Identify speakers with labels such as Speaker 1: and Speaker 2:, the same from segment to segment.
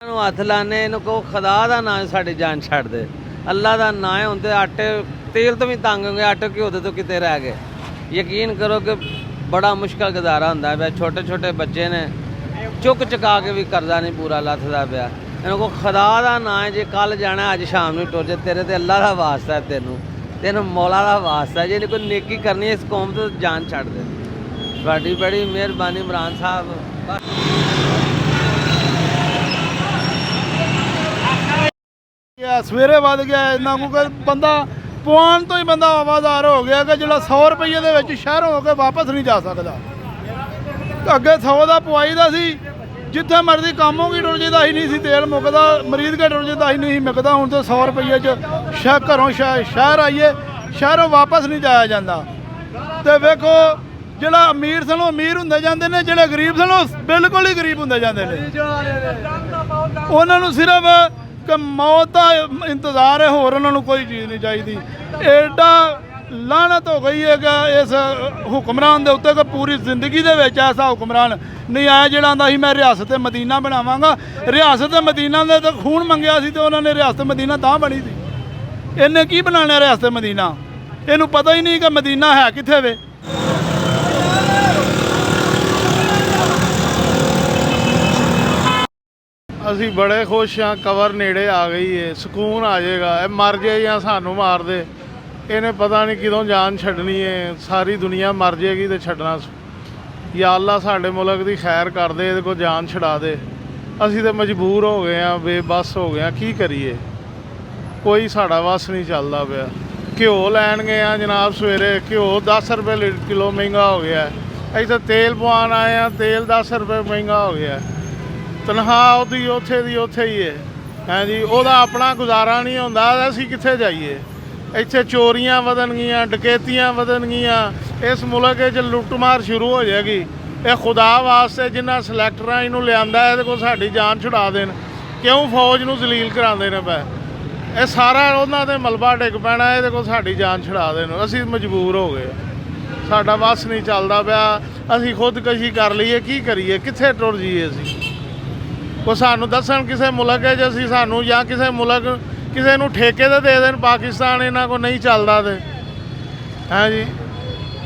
Speaker 1: हथ लाने इन्हू कहो खुदा का ना है साड़ी जान छड़ दे, अल्लाह का ना है। होंगे आटे तेल तो भी तंग होंगे, आटे घ्यो तो कितने रह गए। यकीन करो कि बड़ा मुश्किल गुजारा होंगे है। छोटे छोटे बच्चे ने चुक चुका के भी कर्जा नहीं पूरा लथदा पाया। इन्हों खुदा का ना है, जे कल जाना अज शाम में टुर जाए, तेरे ते अल्लाह का वास्ता है, तेन मौला का वास्ता है। जे कोई नेकी करनी है इस कौम तो जान छड़ दे। बड़ी बड़ी मेहरबानी इमरान साहब।
Speaker 2: सवेरे वध गया इन्ना क्योंकि बंदा पवान तो ही बंदा आवादार हो गया कि जो 100 रुपये के शहरों होकर वापस नहीं जा सकता। अगे 100 का पवाई का सी, जिथे मर्जी काम होगी टुर जाता ही नहीं सी, तेल मुकदा मरीज के टुर जाता ही नहीं मुकदा। हूँ तो 100 रुपये घरों शहर आइए, शहरों वापस नहीं जाया जाता। तो वेखो जोड़ा अमीर सन अमीर होंगे जाते हैं, जोड़े गरीब सन बिल्कुल ही गरीब होंगे जाते हैं। उन्होंने सिर्फ कि मौत का इंतजार है, होर उन्होंने कोई चीज़ नहीं चाहिए। एडा लानत हो गई है कि इस हुक्मरान के उत्ते कि पूरी जिंदगी के ऐसा हुक्मरान नहीं आया जोड़ा आंदा ही मैं रियासत मदीना बनावांगा। रियासत मदीना ने तो खून मंगया सी, तो उन्होंने रियासत मदीना तां बनी थी। इन्हें की बनाना रियासत मदीना, इनू पता ही नहीं कि मदीना है कित्थे वे। असी बड़े खुश हाँ, कवर नेड़े आ गई है, सुकून आ जाएगा। मर जाए या सानू मार दे, इन्हें पता नहीं किदों जान छड्डनी है। सारी दुनिया मर जाएगी तो छड्डना। या अल्लाह साडे मुल्क की खैर कर दे, इहदे को जान छड़ा दे। असी तो मजबूर हो गए हैं, बेबस हो गए हैं, की करिए। कोई साड़ा वस नहीं चलता पाया। घ्यो लैन गए हैं जनाब, सवेरे घ्यो 10 रुपये किलो महंगा हो गया है। इतने तेल पवान आए हैं, तेल 10 रुपये महंगा हो गया है। तनख्वाह उदी उत्थे दी उत्थे ही है जी, वह अपना गुजारा नहीं होंदा। असी कित्थे जाइए। इत्थे चोरियां वधनगियां, डकैतियां वधनगियां, इस मुल्क च लुट्टमार शुरू हो जाएगी। ये खुदा वास्ते जिन्हें सलैक्टरां इनू लियांदा है, को साडी जान छुड़ा देन। क्यों फौज नू जलील करांदे ने पै, ये सारा उन्हां दे मलबा डिग पैना, ये को साडी जान छुड़ा देन। असी मजबूर हो गए, साडा वस नहीं चलदा पिया। असी खुदकशी कर लईए, की करिए, कित्थे टुर जाइए। असी को सानू दसन किसी मुल्क है असी सानू या किसी मुल्क किसी नू ठेके ते दे देन, पाकिस्तान इन्हां को नहीं चलता तो हैं जी।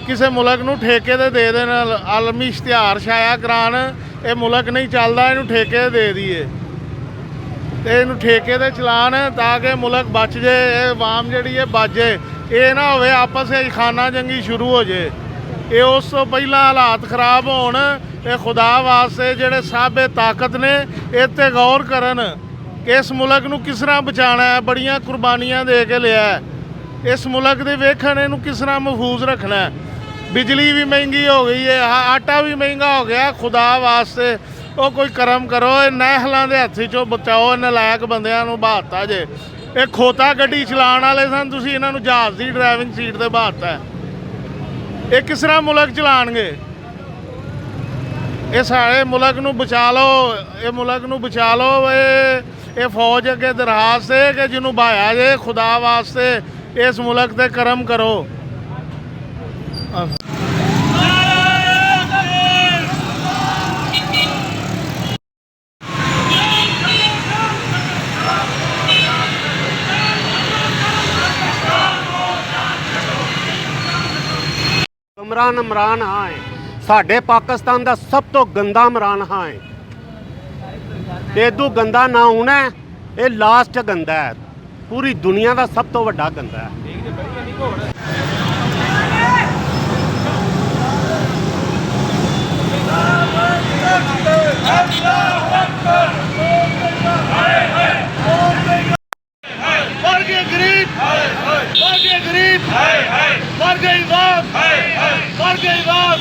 Speaker 2: किसी मुल्क नू ठेके ते दे देन, आलमी इश्तिहार छाया करान, ये मुल्क नहीं चलता, इनू ठेके दे दिए तो इनू ठेके ते चलान ताकि मुल्क बच जाए, अवाम जी है बच जाए। ये ना हो आपस में खाना जंगी शुरू हो जाए। ये उस तो पहला हालात खराब होण। ये खुदा वास्ते जेडे साबे ताकत ने इस ते गौर करन कि इस मुल्क नू किस तरह बचाना है। बड़ियां कुर्बानियां दे के लिया है इस मुल्क दे, वेखण इनू किस तरह महफूज रखना है। बिजली भी महंगी हो गई है, आटा भी महंगा हो गया। खुदा वास्ते वो कोई करम करो, नहलां दे हत्थ चों बचाओ। नलायक बंदियां नू बहाता जे। ये खोता गड्डी चलाण वाले सन, तुसीं इन्हां नू जहाज़ की ड्राइविंग सीट ते बहाता है। ये किस तरह मुल्क चलाणगे। ये सारे मुल्क नू बचा लो, ये मुल्क नू बचा लो। ये फौज अगे दरखास्त है कि जिन्हों बहाया जे, खुदा वास्ते इस मुल्क ते करम करो।
Speaker 3: इमरान हाँ है, साढ़े पाकिस्तान का सब तो गंदा इमरान हाँ है। इदू गंदा ना होना है, ये लास्ट गंदा है। पूरी दुनिया का सब तो वड्डा गंदा है।
Speaker 2: मर गए गरीब, मर गए गरीब, मर गई बात, मर गई बात।